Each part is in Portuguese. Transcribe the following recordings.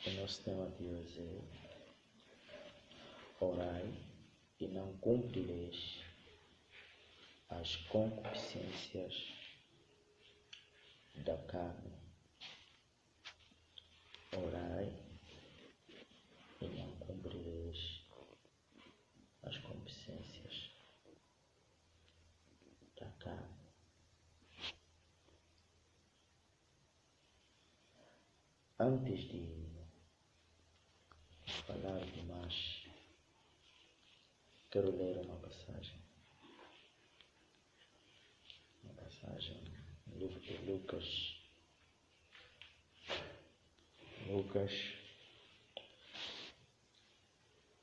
O nosso tema de hoje é: orai e não cumprireis as concupiscências da carne. Orai e não cumprireis as concupiscências da carne. Antes de falar demais, quero ler uma passagem no livro de Lucas.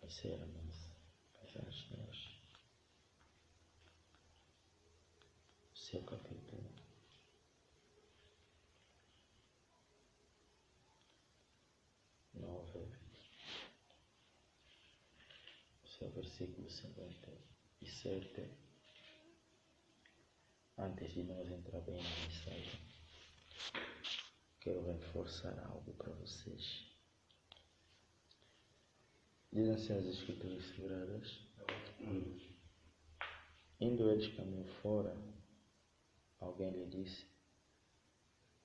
Essa era a nossa passagem de hoje. Seu capítulo 9, seu versículo 57. Antes de nós entrar bem na mensagem, quero reforçar algo para vocês. Dizem assim as Escrituras Sagradas: indo eles caminho fora, alguém lhe disse: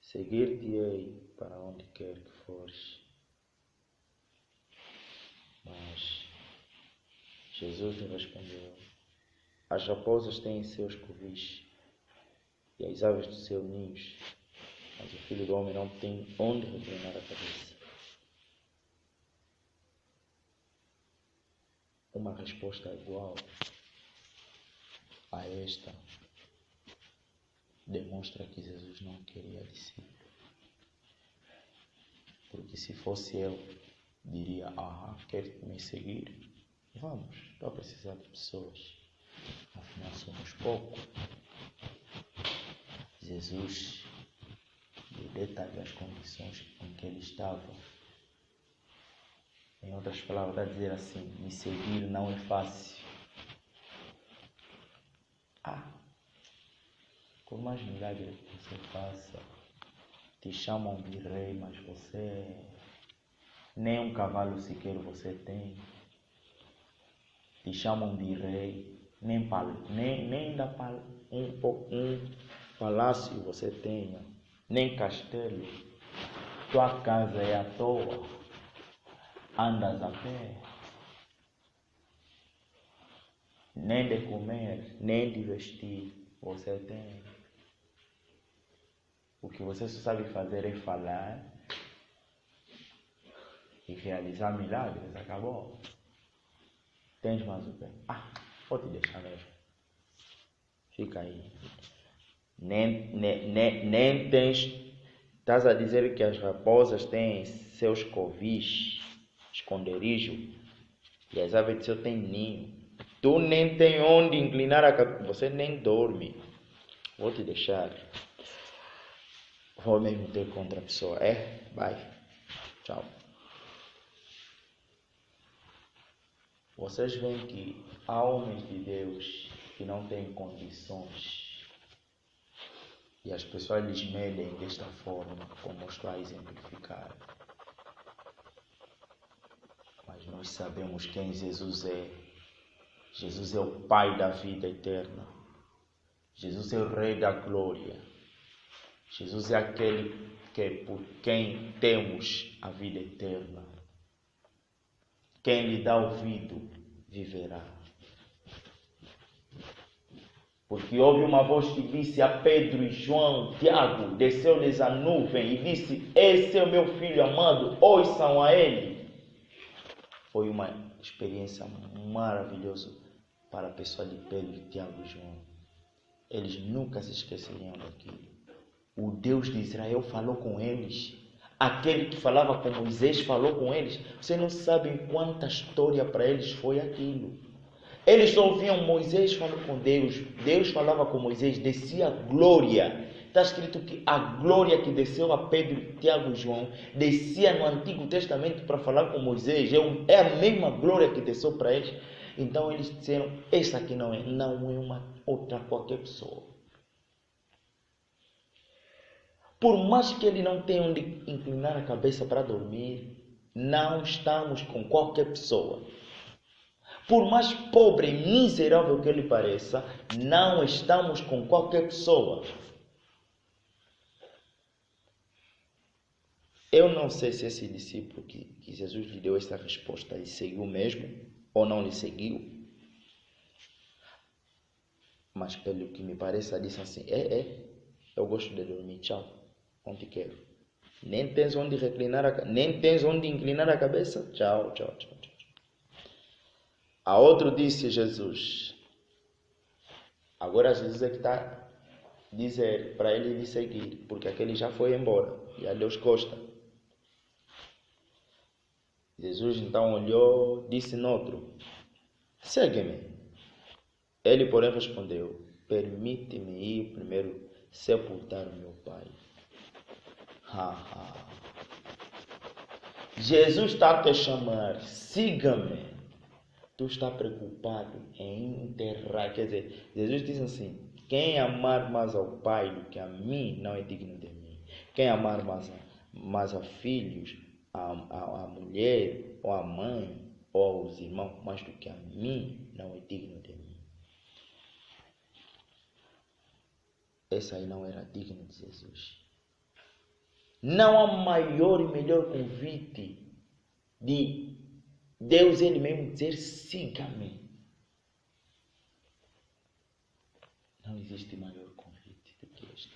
seguir-te-ei para onde quer que fores. Mas Jesus lhe respondeu: as raposas têm seus covis e as aves dos seus ninhos, mas o Filho do Homem não tem onde reclinar a cabeça. Uma resposta igual a esta demonstra que Jesus não queria discípulo. Porque se fosse eu, diria: quer me seguir? Vamos, estou a precisar de pessoas. Afinal, somos pouco. Jesus lhe detalha as condições em que ele estava. Em outras palavras, a dizer assim: me seguir não é fácil. Por mais milagre que você faça, te chamam de rei, mas você nem um cavalo sequer você tem. Te chamam de rei, nem um palácio você tenha, nem castelo. Tua casa é à toa, andas a pé. Nem de comer, nem de vestir você tem. O que você só sabe fazer é falar e realizar milagres. Acabou. Tens mais o quê? Vou te deixar mesmo. Fica aí. Nem tens. Estás a dizer que as raposas têm seus covis, esconderijo, e as aves do céu têm ninho. Tu nem tem onde inclinar a cabeça. Você nem dorme. Vou te deixar. Vou mesmo ter contra a pessoa. Vai. Tchau. Vocês veem que há homens de Deus que não têm condições. E as pessoas lhes medem desta forma, como estou a exemplificar. Mas nós sabemos quem Jesus é. Jesus é o Pai da vida eterna. Jesus é o Rei da glória. Jesus é aquele por quem temos a vida eterna. Quem lhe dá ouvido, viverá. Porque houve uma voz que disse a Pedro e João, Tiago, desceu-lhes a nuvem e disse: esse é o meu filho amado, ouçam a ele. Foi uma experiência maravilhosa para a pessoa de Pedro, Tiago e João. Eles nunca se esqueceriam daquilo. O Deus de Israel falou com eles. Aquele que falava com Moisés falou com eles. Vocês não sabem quanta história para eles foi aquilo. Eles só ouviam Moisés falando com Deus. Deus falava com Moisés, descia a glória. Está escrito que a glória que desceu a Pedro, Tiago e João descia no Antigo Testamento para falar com Moisés. É a mesma glória que desceu para eles. Então eles disseram: essa aqui não é uma outra qualquer pessoa. Por mais que ele não tenha onde inclinar a cabeça para dormir, não estamos com qualquer pessoa. Por mais pobre e miserável que ele pareça, não estamos com qualquer pessoa. Eu não sei se esse discípulo que Jesus lhe deu essa resposta, ele seguiu mesmo ou não lhe seguiu. Mas pelo que me parece, disse assim, eu gosto de dormir, tchau, não te quero. Nem tens onde inclinar a cabeça, tchau. A outro disse Jesus. Agora Jesus é que está a dizer para ele de seguir, porque aquele já foi embora, já deu costa. Jesus então olhou, disse no outro, segue-me. Ele, porém, respondeu, permite-me ir primeiro sepultar o meu pai. Jesus está a te chamar, siga-me. Tu está preocupado em enterrar. Quer dizer, Jesus diz assim, quem amar mais ao pai do que a mim, não é digno de mim. Quem amar mais a filhos, a mulher, ou a mãe, ou aos irmãos, mais do que a mim, não é digno de mim. Essa aí não era digna de Jesus. Não há maior e melhor convite de Deus ele mesmo dizer, siga-me. Não existe maior convite do que este.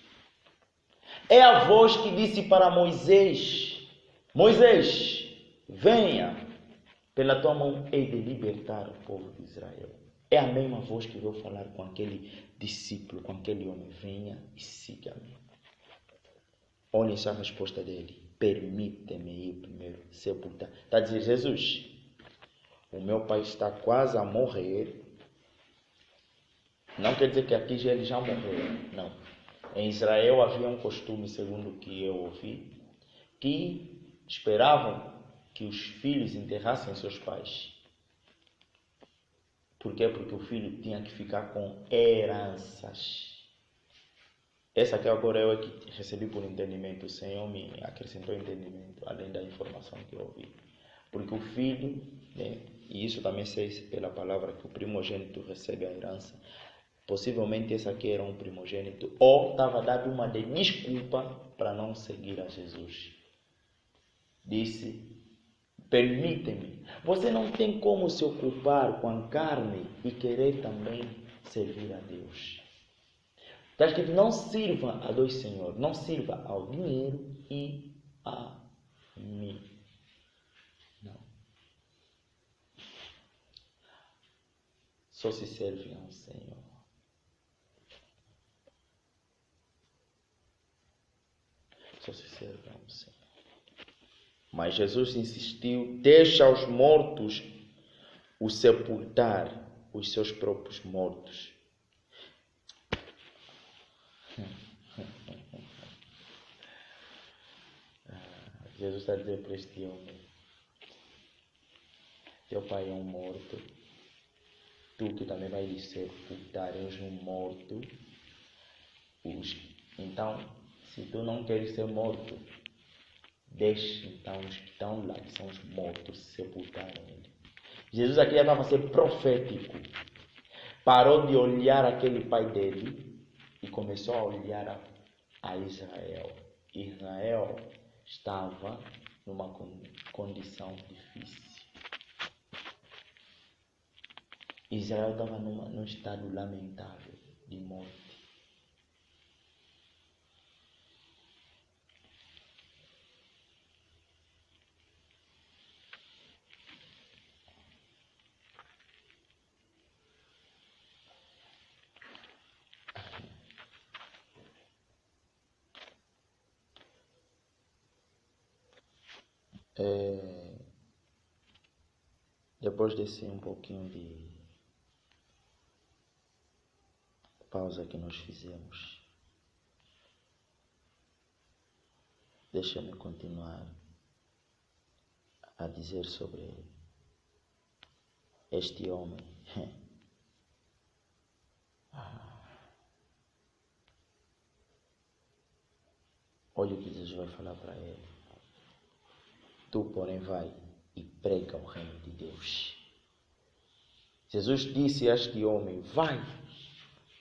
É a voz que disse para Moisés, Moisés, venha, pela tua mão hei de libertar o povo de Israel. É a mesma voz que veio falar com aquele discípulo, com aquele homem, venha e siga-me. Olha essa resposta dele, permite-me ir primeiro sepultar. Está a dizer, Jesus, o meu pai está quase a morrer. Não quer dizer que aqui ele já morreu, não. Em Israel havia um costume, segundo o que eu ouvi, que esperavam que os filhos enterrassem seus pais. Por quê? Porque o filho tinha que ficar com heranças. Essa aqui agora eu é que recebi por entendimento. O Senhor me acrescentou entendimento, além da informação que eu ouvi. Porque o filho, né, e isso também sei pela palavra, que o primogênito recebe a herança. Possivelmente esse aqui era um primogênito, ou estava dando uma desculpa para não seguir a Jesus. Disse, permite-me. Você não tem como se ocupar com a carne e querer também servir a Deus. Está escrito, não sirva a dois senhores, não sirva ao dinheiro e a mim. Não. Só se serve a um Senhor. Só se serve a um Senhor. Mas Jesus insistiu, deixa aos mortos o sepultar os seus próprios mortos. Jesus está a dizer para este homem, teu pai é um morto, tu que também vai lhe sepultar, és um morto. Então, se tu não queres ser morto, deixe então os que estão lá, que são os mortos, sepultarem ele. Jesus aqui já estava a ser profético. Parou de olhar aquele pai dele e começou a olhar a Israel. Israel estava numa condição difícil. Israel estava num estado lamentável de morte. Depois desse um pouquinho de pausa que nós fizemos, deixa-me continuar a dizer sobre este homem. Olha o que Jesus vai falar para ele. Tu, porém, vai e prega o reino de Deus. Jesus disse a este homem, vai,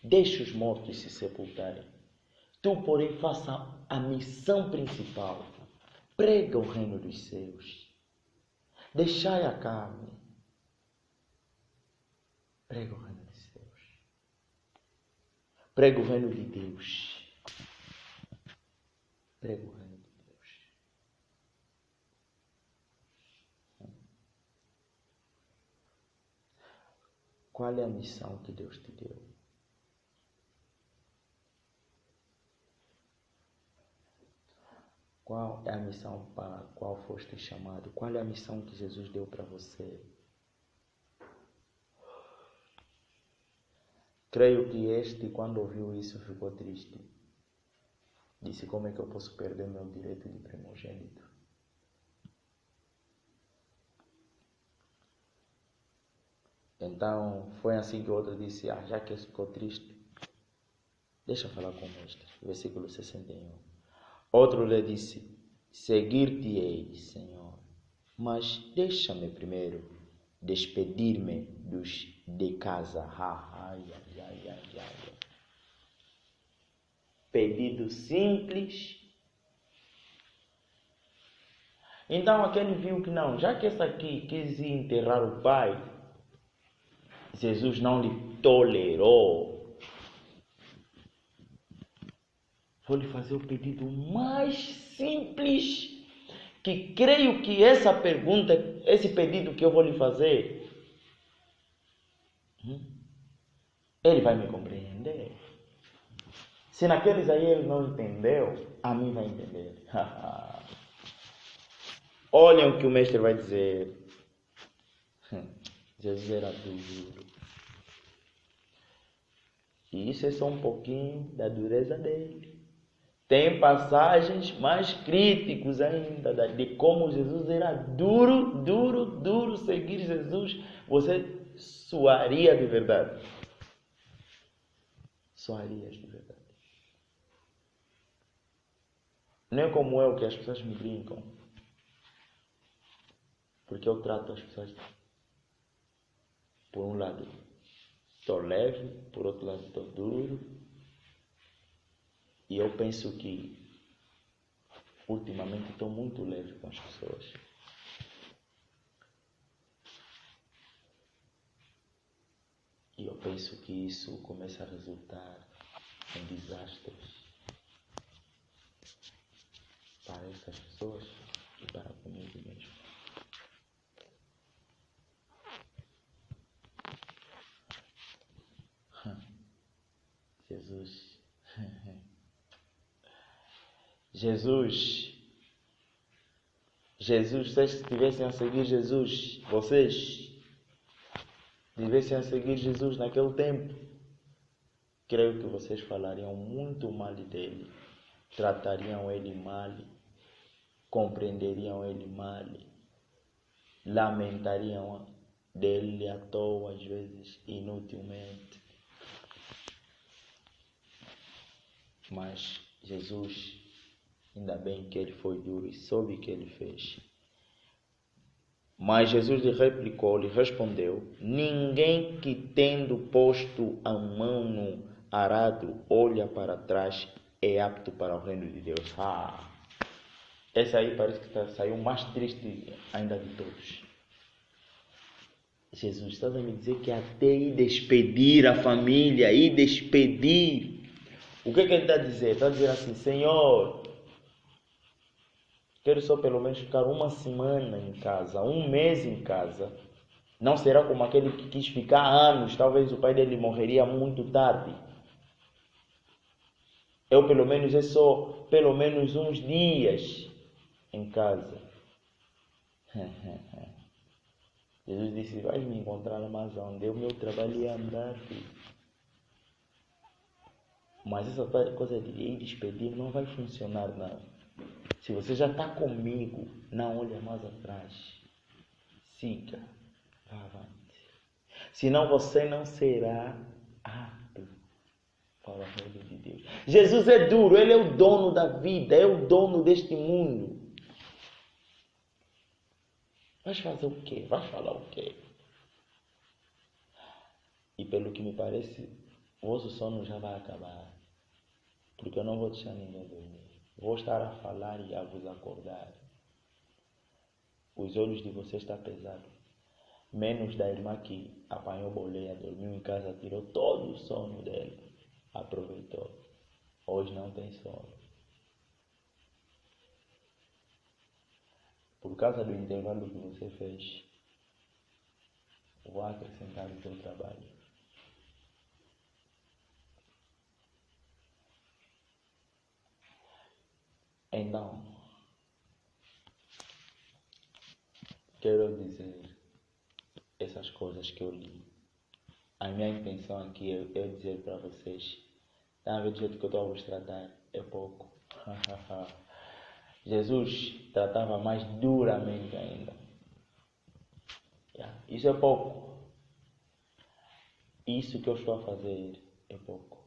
deixa os mortos se sepultarem. Tu, porém, faça a missão principal. Prega o reino dos céus. Deixai a carne. Prega o reino dos céus. Prega o reino de Deus. Prega o reino de Deus. Qual é a missão que Deus te deu? Qual é a missão para a qual foste chamado? Qual é a missão que Jesus deu para você? Creio que este, quando ouviu isso, ficou triste. Disse, como é que eu posso perder meu direito de primogênito? Então, foi assim que o outro disse, já que esse ficou triste, deixa eu falar com o mestre. Versículo 61. Outro lhe disse, seguir-te-ei, Senhor, mas deixa-me primeiro despedir-me dos de casa. Pedido simples. Então aquele viu que não, já que essa aqui quis ir enterrar o pai, Jesus não lhe tolerou. Vou lhe fazer o pedido mais simples, que creio que essa pergunta, esse pedido que eu vou lhe fazer, ele vai me compreender. Se naqueles aí ele não entendeu, a mim vai entender. Olhem o que o mestre vai dizer. Jesus era duro. E isso é só um pouquinho da dureza dele. Tem passagens mais críticas ainda de como Jesus era duro. Seguir Jesus, você suaria de verdade. Suarias de verdade. Não é como eu que as pessoas me brincam. Porque eu trato as pessoas, por um lado, estou leve, por outro lado, estou duro. E eu penso que, ultimamente, estou muito leve com as pessoas. E eu penso que isso começa a resultar em desastres para essas pessoas e para comigo mesmo. Jesus, vocês estivessem a seguir Jesus, vocês tivessem a seguir Jesus naquele tempo, creio que vocês falariam muito mal dele, tratariam ele mal, compreenderiam ele mal, lamentariam dele à toa, às vezes, inutilmente. Mas Jesus, ainda bem que ele foi duro e soube o que ele fez. Mas Jesus lhe replicou, lhe respondeu, ninguém que tendo posto a mão no arado olha para trás é apto para o reino de Deus. Essa aí parece que saiu mais triste ainda de todos. Jesus está a me dizer que até ir despedir a família, ir despedir. O que ele está a dizer? Está a dizer assim, Senhor, quero só pelo menos ficar uma semana em casa, um mês em casa. Não será como aquele que quis ficar anos, talvez o pai dele morreria muito tarde. Eu pelo menos é só pelo menos uns dias em casa. Jesus disse, vais me encontrar mais onde? O meu trabalho é andar. Mas essa coisa de ir despedir não vai funcionar, não. Se você já está comigo, não olha mais atrás. Siga, vá avante. Senão você não será apto para o reino de Deus. Jesus é duro, ele é o dono da vida, é o dono deste mundo. Vais fazer o quê? Vais falar o quê? E pelo que me parece, o vosso sono já vai acabar. Porque eu não vou deixar ninguém dormir. Vou estar a falar e a vos acordar. Os olhos de vocês estão pesados. Menos da irmã que apanhou boleia, dormiu em casa, tirou todo o sono dele. Aproveitou. Hoje não tem sono. Por causa do intervalo que você fez, vou acrescentar o seu trabalho. Então, quero dizer essas coisas que eu li. A minha intenção aqui é dizer para vocês, tá vendo do jeito que eu estou a vos tratar? É pouco. Jesus tratava mais duramente ainda. Isso é pouco. Isso que eu estou a fazer é pouco.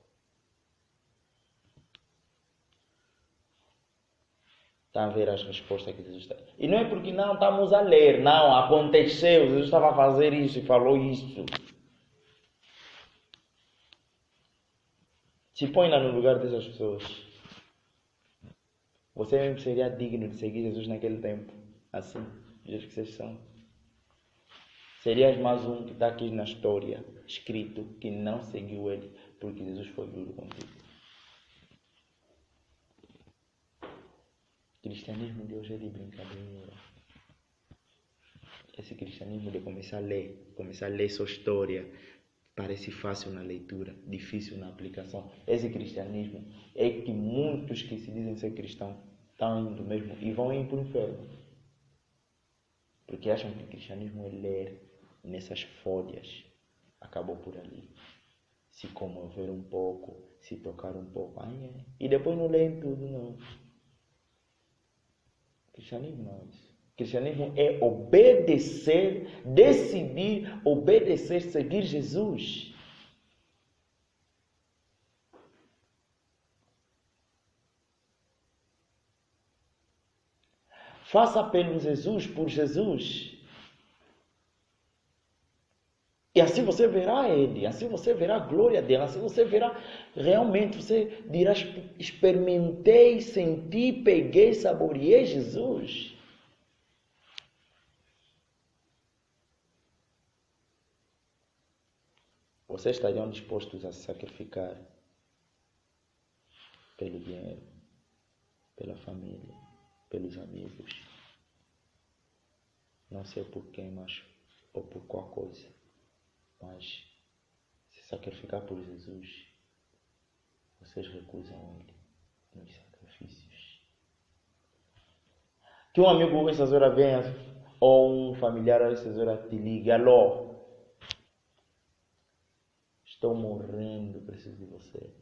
Está a ver as respostas que Jesus está. E não é porque não estamos a ler, não, aconteceu, Jesus estava a fazer isso e falou isso. Se põe no lugar dessas pessoas. Você mesmo seria digno de seguir Jesus naquele tempo, assim, do jeito que vocês são. Serias mais um que está aqui na história, escrito, que não seguiu ele, porque Jesus foi duro contigo. O cristianismo de hoje é de brincadeira. Esse cristianismo de começar a ler sua história, parece fácil na leitura, difícil na aplicação. Esse cristianismo é que muitos que se dizem ser cristãos estão indo mesmo e vão ir para o inferno. Porque acham que o cristianismo é ler nessas folhas. Acabou por ali. Se comover um pouco, se tocar um pouco. E depois não leem tudo, não. Cristianismo não é isso. Cristianismo é obedecer, decidir obedecer, seguir Jesus. Faça pelo Jesus, por Jesus. E assim você verá Ele, assim você verá a glória dele, assim você verá realmente, você dirá, experimentei, senti, peguei, saboreei Jesus. Vocês estariam dispostos a se sacrificar pelo dinheiro, pela família, pelos amigos? Não sei por quem, mas ou por qual coisa. Mas se sacrificar por Jesus, vocês recusam Ele nos sacrifícios. Que um amigo essas horas venha, ou um familiar essas horas te ligue, alô, estou morrendo, preciso de você.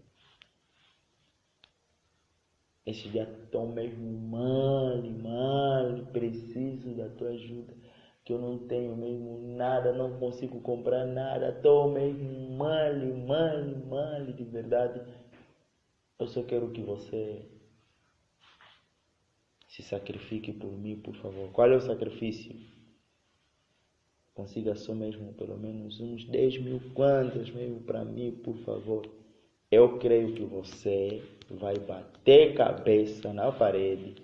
Esses dias estou mesmo mal, preciso da tua ajuda. Que eu não tenho mesmo nada, não consigo comprar nada, estou mesmo mal, de verdade. Eu só quero que você se sacrifique por mim, por favor. Qual é o sacrifício? Consiga só mesmo pelo menos uns 10 mil kwanzas mesmo para mim, por favor. Eu creio que você vai bater cabeça na parede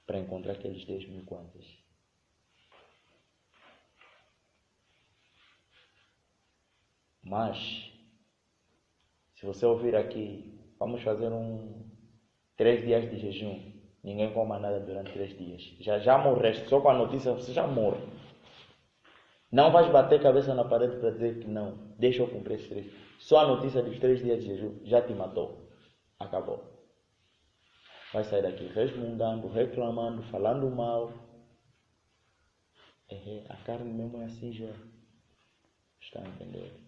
para encontrar aqueles 10 mil kwanzas. Mas, se você ouvir aqui, vamos fazer 3 dias de jejum. Ninguém coma nada durante 3 dias. Já morreste, só com a notícia você já morre. Não vais bater cabeça na parede para dizer que não, deixa eu cumprir esses 3. Só a notícia dos 3 dias de jejum já te matou. Acabou. Vai sair daqui resmungando, reclamando, falando mal. A carne mesmo é assim já. Está a entender?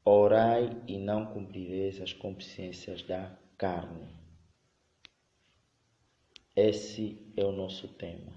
Orai e não cumprireis as consciências da carne. Esse é o nosso tema.